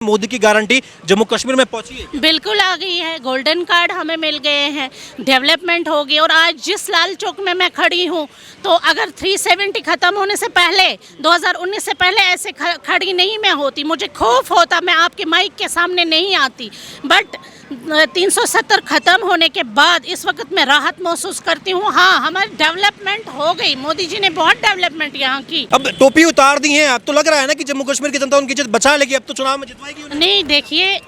मोदी की गारंटी जम्मू कश्मीर में पहुंची है? बिल्कुल आ गई है। गोल्डन कार्ड हमें मिल गए हैं, डेवलपमेंट हो गई। और आज जिस लाल चौक में मैं खड़ी हूँ, तो अगर 370 ख़त्म होने से पहले 2019 से पहले ऐसे खड़ी नहीं मैं होती, मुझे खौफ होता, मैं आपके माइक के सामने नहीं आती। बट 370 ख़त्म होने के बाद इस वक्त मैं राहत महसूस करती हूँ। हाँ, हमारी डेवलपमेंट हो गई, मोदी जी ने बहुत डेवलपमेंट यहाँ की। अब टोपी उतार दी है, अब तो लग रहा है ना कि जम्मू कश्मीर की जनता उनकी इज्जत बचा लेगी, अब तो चुनाव में जितवाएगी उन्हें। नहीं, देखिए,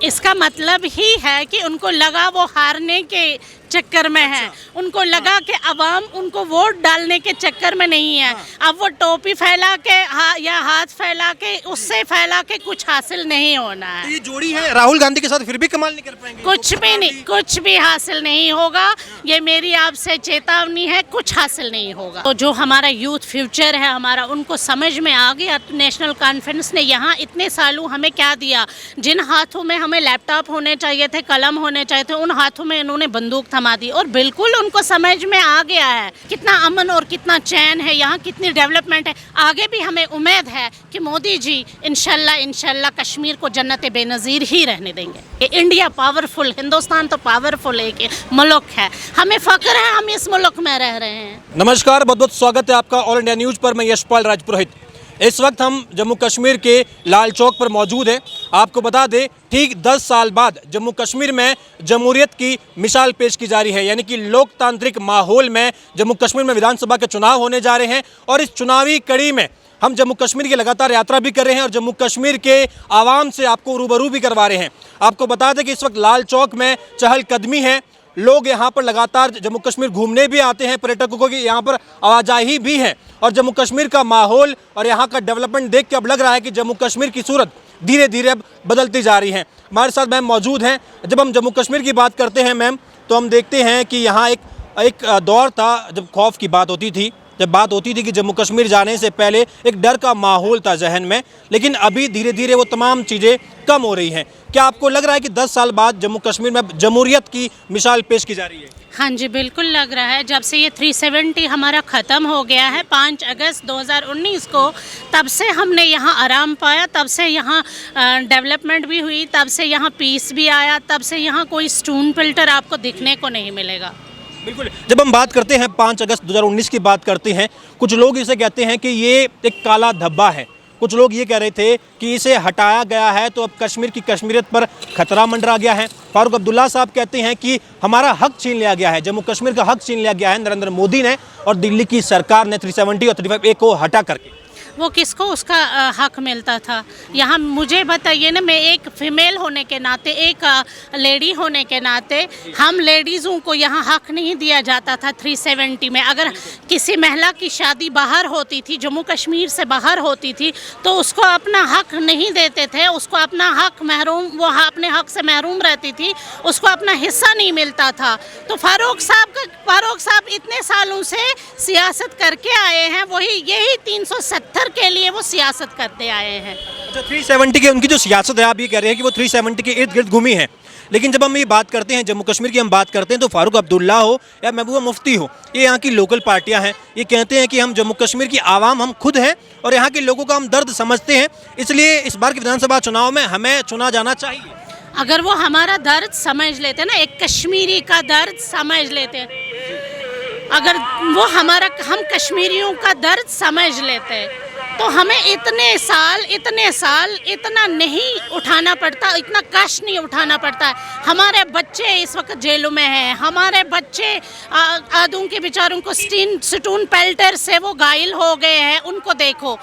इसका मतलब ही है कि उनको लगा वो हारने के चक्कर में है। उनको लगा कि अवाम उनको वोट डालने के चक्कर में नहीं है। अब वो टोपी फैला के या हाथ फैला के, उससे फैला के कुछ हासिल नहीं होना है। तो ये जोड़ी है राहुल गांधी के साथ, फिर भी कमाल नहीं कर पाएंगे? कुछ भी नहीं, कुछ भी हासिल नहीं होगा। ये मेरी आपसे चेतावनी है, कुछ हासिल नहीं होगा। तो जो हमारा यूथ फ्यूचर है हमारा, उनको समझ में आ गया। नेशनल कॉन्फ्रेंस ने यहाँ इतने सालों हमें क्या दिया? जिन हाथों में हमें लैपटॉप होने चाहिए थे, कलम होने चाहिए थे, उन हाथों में इन्होंने बंदूक थमा दी। और बिल्कुल उनको समझ में आ गया है कितना अमन और कितना चैन है यहाँ, कितनी डेवलपमेंट है। आगे भी हमें उम्मीद है कि मोदी जी इंशाल्लाह कश्मीर को जन्नत बेनज़ीर ही रहने देंगे। इंडिया पावरफुल, हिंदुस्तान तो पावरफुल एक मुल्क है, हमें फख्र है हम इस मुल्क में रह रहे हैं। नमस्कार, बहुत बहुत स्वागत है आपका ऑल इंडिया न्यूज़ पर। मैं यशपाल राजपुरोहित। इस वक्त हम जम्मू कश्मीर के लाल चौक पर मौजूद हैं। आपको बता दें, ठीक 10 साल बाद जम्मू कश्मीर में जमहूरियत की मिसाल पेश की जा रही है, यानी कि लोकतांत्रिक माहौल में जम्मू कश्मीर में विधानसभा के चुनाव होने जा रहे हैं। और इस चुनावी कड़ी में हम जम्मू कश्मीर की लगातार यात्रा भी कर रहे हैं और जम्मू कश्मीर के आवाम से आपको रूबरू भी करवा रहे हैं। आपको बता दें कि इस वक्त लाल चौक में चहलकदमी है, लोग यहाँ पर लगातार जम्मू कश्मीर घूमने भी आते हैं, पर्यटकों की यहाँ पर आवाजाही भी है। और जम्मू कश्मीर का माहौल और यहाँ का डेवलपमेंट देख के अब लग रहा है कि जम्मू कश्मीर की सूरत धीरे धीरे अब बदलती जा रही है। हमारे साथ मैम मौजूद हैं। जब हम जम्मू कश्मीर की बात करते हैं मैम, तो हम देखते हैं कि यहाँ एक दौर था जब खौफ की बात होती थी, जब बात होती थी कि जम्मू कश्मीर जाने से पहले एक डर का माहौल था जहन में। लेकिन अभी धीरे धीरे वो तमाम चीज़ें कम हो रही हैं। क्या आपको लग रहा है कि 10 साल बाद जम्मू कश्मीर में जमहूरियत की मिसाल पेश की जा रही है? हाँ जी, बिल्कुल लग रहा है। जब से ये 370 हमारा ख़त्म हो गया है 5 अगस्त 2019 को, तब से हमने यहाँ आराम पाया, तब से यहाँ डेवलपमेंट भी हुई, तब से यहाँ पीस भी आया, तब से यहाँ कोई स्टोन फिल्टर आपको दिखने को नहीं मिलेगा। बिल्कुल। जब हम बात करते हैं 5 अगस्त 2019 की बात करते हैं, कुछ लोग इसे कहते हैं कि ये एक काला धब्बा है। कुछ लोग ये कह रहे थे कि इसे हटाया गया है तो अब कश्मीर की कश्मीरियत पर खतरा मंडरा गया है। फारूक अब्दुल्ला साहब कहते हैं कि हमारा हक छीन लिया गया है, जम्मू कश्मीर का हक छीन लिया गया है नरेंद्र मोदी ने और दिल्ली की सरकार ने 370 और 35A को हटा करके। वो किसको उसका हक मिलता था? यहाँ मुझे बताइए ना, मैं एक फीमेल होने के नाते, एक लेडी होने के नाते, हम लेडीज़ों को यहाँ हक नहीं दिया जाता था 370 में। अगर किसी महिला की शादी बाहर होती थी, जम्मू कश्मीर से बाहर होती थी, तो उसको अपना हक नहीं देते थे, उसको अपना हक महरूम, वो अपने हक से महरूम रहती थी, उसको अपना हिस्सा नहीं मिलता था। तो फारूक साहब इतने सालों से सियासत करके आए हैं, वही यही 370 के लिए वो सियासत करते आए हैं। अच्छा, 370 की उनकी जो सियासत है, आप ये कह रहे हैं कि वो 370 के इर्द गिर्द घूमी है। लेकिन जब हम ये बात करते हैं जम्मू कश्मीर की हम बात करते हैं, तो फारूक अब्दुल्ला हो या महबूबा मुफ्ती हो, ये यहाँ की लोकल पार्टियां हैं, ये कहते हैं कि हम जम्मू कश्मीर की आवाम हम खुद हैं और यहाँ के लोगों का हम दर्द समझते हैं, इसलिए इस बार के विधानसभा चुनाव में हमें चुना जाना चाहिए। अगर वो हमारा दर्द समझ लेते ना, एक कश्मीरी का दर्द समझ लेते, अगर वो हम कश्मीरियों का दर्द समझ लेते, तो हमें इतने साल इतना नहीं उठाना पड़ता, इतना कष्ट नहीं उठाना पड़ता है। हमारे बच्चे इस वक्त जेलों में हैं, हमारे बच्चे आदों के बेचारों को स्टोन पेल्टर से वो घायल हो गए हैं। उनको देखो,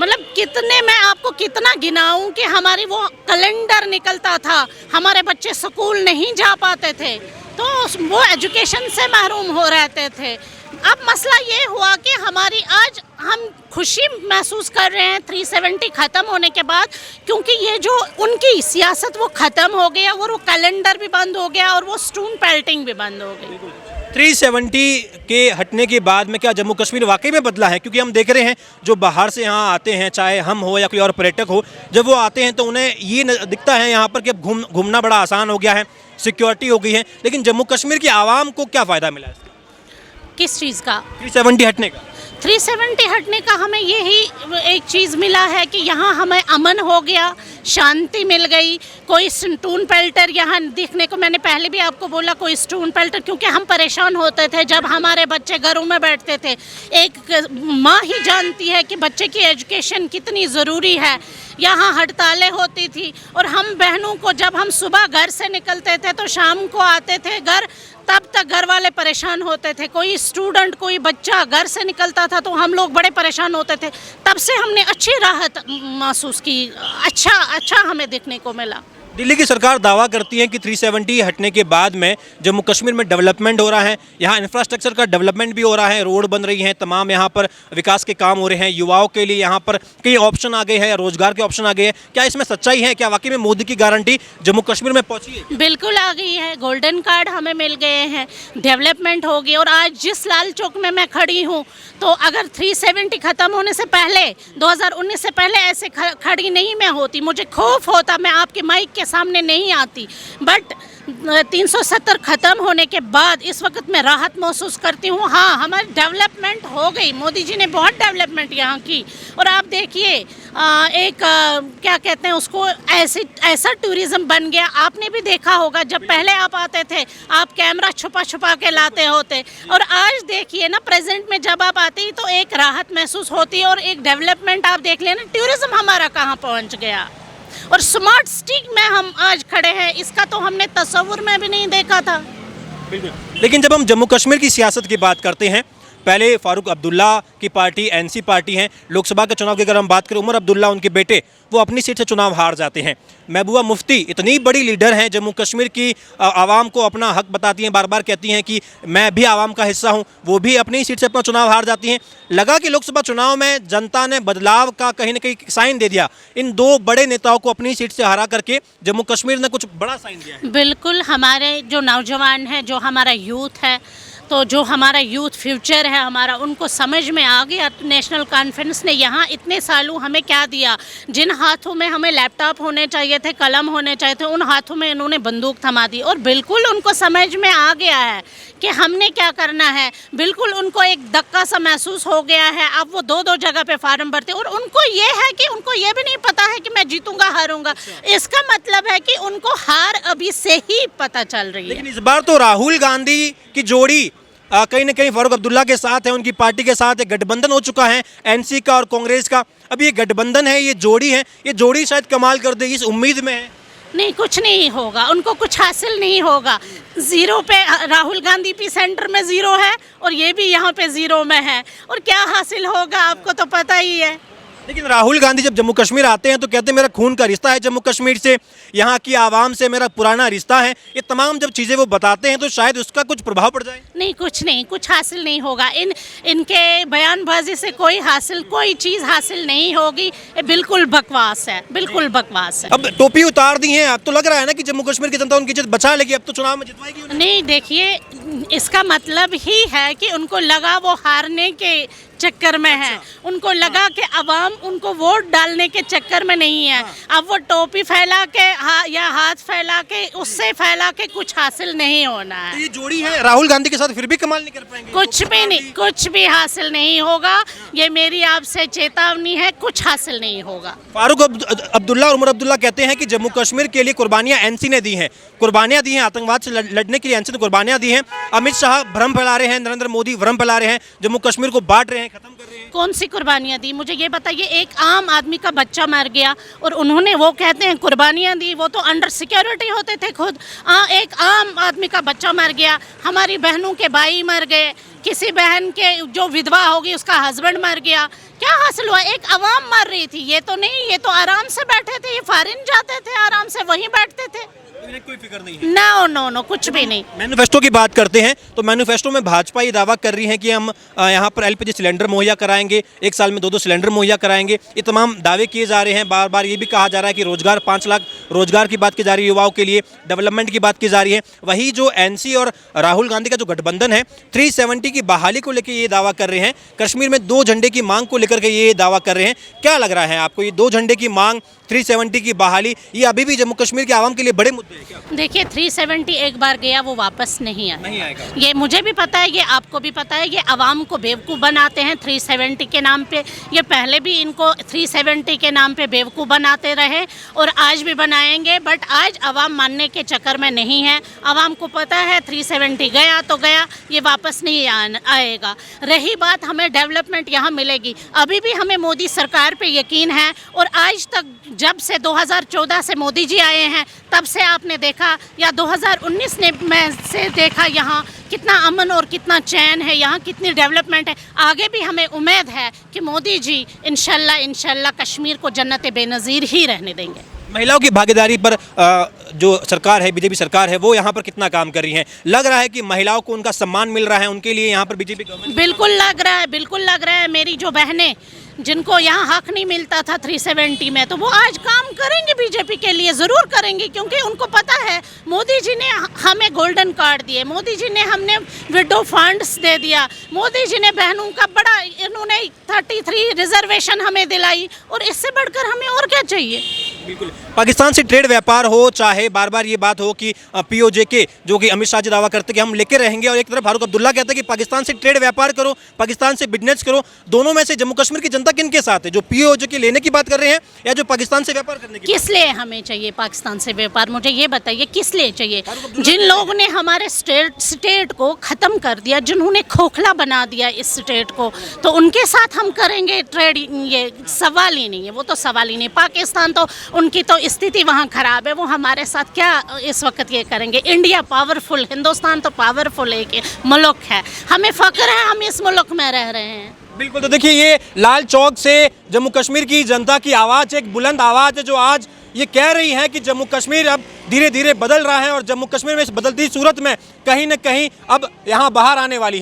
मतलब कितने, मैं आपको कितना गिनाऊं कि हमारी वो कैलेंडर निकलता था, हमारे बच्चे स्कूल नहीं जा पाते थे, तो वो एजुकेशन से महरूम हो रहते थे। अब मसला ये हुआ कि हमारी आज हम खुशी महसूस कर रहे हैं 370 ख़त्म होने के बाद, क्योंकि ये जो उनकी सियासत वो ख़त्म हो गया, वो कैलेंडर भी बंद हो गया और वो स्टोन पेल्टिंग भी बंद हो गई। 370 के हटने के बाद में क्या जम्मू कश्मीर वाकई में बदला है? क्योंकि हम देख रहे हैं जो बाहर से यहाँ आते हैं, चाहे हम हो या कोई और पर्यटक हो, जब वो आते हैं तो उन्हें ये दिखता है यहाँ पर कि अब घूमना बड़ा आसान हो गया है, सिक्योरिटी हो गई है। लेकिन जम्मू कश्मीर की आवाम को क्या फ़ायदा मिला है? किस चीज़ का? 370 हटने का। 370 हटने का हमें यही एक चीज़ मिला है कि यहाँ हमें अमन हो गया, शांति मिल गई। कोई स्टून पेल्टर यहाँ दिखने को, मैंने पहले भी आपको बोला, कोई स्टून पेल्टर, क्योंकि हम परेशान होते थे जब हमारे बच्चे घरों में बैठते थे। एक माँ ही जानती है कि बच्चे की एजुकेशन कितनी ज़रूरी है। यहाँ हड़तालें होती थी और हम बहनों को, जब हम सुबह घर से निकलते थे तो शाम को आते थे घर, तब तक घर वाले परेशान होते थे। कोई स्टूडेंट, कोई बच्चा घर से निकलता था तो हम लोग बड़े परेशान होते थे। तब से हमने अच्छी राहत महसूस की, अच्छा हमें देखने को मिला। दिल्ली की सरकार दावा करती है कि 370 हटने के बाद में जम्मू कश्मीर में डेवलपमेंट हो रहा है, यहाँ इंफ्रास्ट्रक्चर का डेवलपमेंट भी हो रहा है, रोड बन रही हैं, तमाम यहाँ पर विकास के काम हो रहे हैं, युवाओं के लिए यहाँ पर कई ऑप्शन आ गए हैं, रोजगार के ऑप्शन आ गए हैं। क्या इसमें सच्चाई है? क्या वाकई में मोदी की गारंटी जम्मू कश्मीर में पहुंची है? बिल्कुल आ गई है, गोल्डन कार्ड हमें मिल गए हैं, डेवलपमेंट हो गई। और आज जिस लाल चौक में मैं खड़ी हूँ, तो अगर 370 ख़त्म होने से पहले, 2019 से पहले ऐसे खड़ी नहीं मैं होती, मुझे खौफ होता, मैं आपके माइक के सामने नहीं आती। बट 370 ख़त्म होने के बाद इस वक्त मैं राहत महसूस करती हूँ। हाँ, हमारी डेवलपमेंट हो गई, मोदी जी ने बहुत डेवलपमेंट यहाँ की। और आप देखिए, क्या कहते हैं उसको, ऐसा टूरिज़्म बन गया। आपने भी देखा होगा, जब पहले आप आते थे आप कैमरा छुपा छुपा के लाते होते, और आज देखिए ना, प्रेजेंट में जब आप आते ही तो एक राहत महसूस होती है और एक डेवलपमेंट। आप देख लेना टूरिज़्म हमारा कहाँ पहुँच गया, और स्मार्ट सिटी में हम आज खड़े हैं, इसका तो हमने तस्वुर में भी नहीं देखा था। बिल्कुल। लेकिन जब हम जम्मू कश्मीर की सियासत की बात करते हैं, पहले फारूक अब्दुल्ला की पार्टी एनसी पार्टी है। लोकसभा के चुनाव की अगर हम बात करें, उमर अब्दुल्ला उनके बेटे, वो अपनी सीट से चुनाव हार जाते हैं। महबूबा मुफ्ती इतनी बड़ी लीडर हैं, जम्मू कश्मीर की आवाम को अपना हक बताती हैं, बार बार कहती हैं कि मैं भी आवाम का हिस्सा हूं, वो भी अपनी सीट से अपना चुनाव हार जाती हैं। लगा कि लोकसभा चुनाव में जनता ने बदलाव का कहीं ना कहीं साइन दे दिया। इन दो बड़े नेताओं को अपनी सीट से हरा करके जम्मू कश्मीर ने कुछ बड़ा साइन दिया है। बिल्कुल, हमारे जो नौजवान हैं, जो हमारा यूथ है, तो जो हमारा यूथ फ्यूचर है हमारा, उनको समझ में आ गया नेशनल कॉन्फ्रेंस ने यहाँ इतने सालों हमें क्या दिया। जिन हाथों में हमें लैपटॉप होने चाहिए थे, कलम होने चाहिए थे, उन हाथों में इन्होंने बंदूक थमा दी। और बिल्कुल उनको समझ में आ गया है कि हमने क्या करना है। बिल्कुल उनको एक धक्का सा महसूस हो गया है। अब वो दो जगह पे फार्म भरते, और उनको ये है कि उनको ये भी नहीं पता है कि मैं जीतूंगा हारूंगा। इसका मतलब है कि उनको हार अभी से ही पता चल रही है। लेकिन इस बार तो राहुल गांधी की जोड़ी कहीं ना कहीं फारूक अब्दुल्ला के साथ है, उनकी पार्टी के साथ एक गठबंधन हो चुका है, एनसी का और कांग्रेस का। अब ये गठबंधन है, ये जोड़ी है, ये जोड़ी शायद कमाल कर देगी, इस उम्मीद में है। नहीं, कुछ नहीं होगा, उनको कुछ हासिल नहीं होगा। जीरो पे राहुल गांधी भी सेंटर में जीरो है और ये भी यहाँ पे जीरो में है, और क्या हासिल होगा आपको तो पता ही है। लेकिन राहुल गांधी जब जम्मू कश्मीर आते हैं तो कहते हैं मेरा खून का रिश्ता है जम्मू कश्मीर से, यहाँ की आवाम से मेरा पुराना रिश्ता है। ये तमाम जब चीज़ें वो बताते हैं तो शायद उसका कुछ प्रभाव पड़ जाए। नहीं, कुछ नहीं, कुछ हासिल नहीं होगा। इनके बयानबाजी से कोई चीज़ हासिल नहीं होगी। ये बिल्कुल बकवास है, बिल्कुल बकवास है। अब टोपी उतार दी है, अब तो लग रहा है ना कि जम्मू कश्मीर की जनता उनकी इज्जत बचा लेगी, अब तो चुनाव में जितवाएगी उन्हें। नहीं, देखिए, इसका मतलब ही है कि उनको लगा वो हारने के चक्कर में है। उनको लगा कि अवाम उनको वोट डालने के चक्कर में नहीं है। अब वो टोपी फैला के या हाथ फैला के, उससे फैला के कुछ हासिल नहीं होना है। तो ये जोड़ी है राहुल गांधी के साथ, फिर भी कमाल नहीं कर पाएंगे। कुछ भी नहीं, कुछ भी हासिल नहीं होगा। ये मेरी आपसे चेतावनी है, कुछ हासिल नहीं होगा। फारूक अब्दुल्ला और उमर अब्दुल्ला कहते हैं कि जम्मू कश्मीर के लिए कुर्बानियां एनसी ने दी हैं, कुर्बानियां दी हैं, आतंकवाद से लड़ने के लिए एनसी ने कुर्बानियां दी हैं। अमित शाह भ्रम फैला रहे हैं, नरेंद्र मोदी भ्रम फैला रहे हैं, जम्मू कश्मीर को बांट रहे हैं, खत्म कर रहे हैं। कौन सी कुर्बानियां दी, मुझे ये बताइए। एक आम आदमी का बच्चा मर गया और उन्होंने, वो कहते हैं कुर्बानियां दी, वो तो अंडर सिक्योरिटी होते थे खुद। एक आम आदमी का बच्चा मर गया, हमारी बहनों के भाई मर गए, किसी बहन के जो विधवा होगी उसका हस्बैंड मर गया। क्या हासिल हुआ? एक आवाम मर रही थी। ये तो नहीं, ये तो आराम से बैठे थे, ये फॉरेन जाते थे, आराम से वहीं बैठते थे। कोई फिक्र नहीं है। नो, कुछ भी नहीं। मैनिफेस्टो की बात करते हैं तो मैनिफेस्टो में भाजपा ये दावा कर रही है कि हम यहाँ पर एलपीजी सिलेंडर मुहैया कराएंगे, एक साल में 2 सिलेंडर मुहैया कराएंगे। ये तमाम दावे किए जा रहे हैं। बार बार ये भी कहा जा रहा है कि रोजगार 5 लाख रोजगार की बात की जा रही है, युवाओं के लिए डेवलपमेंट की बात की जा रही है। वही जो एनसी और राहुल गांधी का जो गठबंधन है, 370 की बहाली को लेकर ये दावा कर रहे हैं। कश्मीर में 2 झंडे की मांग को लेकर के ये दावा कर रहे हैं। क्या लग रहा है आपको, ये 2 झंडे की मांग 370 की बहाली, ये अभी भी जम्मू कश्मीर के आवाम के लिए बड़े मुद्दे हैं क्या? देखिए 370 एक बार गया वो वापस नहीं आया। नहीं आएगा। ये मुझे भी पता है, ये आपको भी पता है, ये आवाम को बेवकूफ़ बनाते हैं 370 के नाम पे। ये पहले भी इनको 370 के नाम पे बेवकूफ़ बनाते रहे और आज भी बनाएंगे, बट आज आवाम मानने के चक्कर में नहीं है। आवाम को पता है 370 गया तो गया, ये वापस नहीं आएगा। रही बात हमें डेवलपमेंट यहाँ मिलेगी, अभी भी हमें मोदी सरकार पे यकीन है। और आज तक जब से 2014 से मोदी जी आए हैं तब से आपने देखा, या 2019 में से देखा यहाँ कितना अमन और कितना चैन है, यहाँ कितनी डेवलपमेंट है। आगे भी हमें उम्मीद है कि मोदी जी इंशाल्लाह कश्मीर को जन्नत बेनज़ीर ही रहने देंगे। महिलाओं की भागीदारी पर जो सरकार है, बीजेपी सरकार है, वो यहाँ पर कितना काम कर रही है? लग रहा है कि महिलाओं को उनका सम्मान मिल रहा है, उनके लिए यहाँ पर बीजेपी गवर्नमेंट? बिल्कुल लग रहा है, बिल्कुल लग रहा है। मेरी जो बहनें जिनको यहाँ हक नहीं मिलता था 370 में, तो वो आज काम करेंगे बीजेपी के लिए, ज़रूर करेंगे, क्योंकि उनको पता है मोदी जी ने हमें गोल्डन कार्ड दिए, मोदी जी ने हमने विडो फंड्स दे दिया, मोदी जी ने बहनों का बड़ा, इन्होंने 33 रिजर्वेशन हमें दिलाई, और इससे बढ़कर हमें और क्या चाहिए। बिल्कुल। पाकिस्तान से ट्रेड व्यापार हो, चाहे बार बार ये बात हो कि POJ जो कि अमित शाह जी दावा करते कि हम लेके रहेंगे, और एक तरफ फारूक अब्दुल्ला कहते हैं कि पाकिस्तान से ट्रेड व्यापार करो, पाकिस्तान से बिजनेस करो, दोनों में से जम्मू कश्मीर की जनता किनके साथ है? जो POJ लेने की बात कर रहे हैं या जो पाकिस्तान से व्यापार करने की? किस लिए हमें चाहिए पाकिस्तान से व्यापार, मुझे ये बताइए, किस लिए चाहिए? जिन लोगों ने हमारे स्टेट को ख़त्म कर दिया, जिन्होंने खोखला बना दिया इस स्टेट को, तो उनके साथ हम करेंगे ट्रेड, ये सवाल ही नहीं है, वो तो सवाल ही नहीं। पाकिस्तान तो, उनकी तो स्थिति वहाँ ख़राब है, वो हमारे साथ क्या इस वक्त ये करेंगे? इंडिया पावरफुल, हिंदुस्तान तो पावरफुल एक मुल्क है, हमें फ़ख्र है हम इस मुल्क में रह रहे हैं। बिल्कुल। तो देखिए, ये लाल चौक से जम्मू कश्मीर की जनता की आवाज़, एक बुलंद आवाज़ है जो आज ये कह रही है कि जम्मू कश्मीर अब धीरे धीरे बदल रहा है, और जम्मू कश्मीर में इस बदलती सूरत में कहीं न कहीं अब यहाँ बाहर आने वाली है।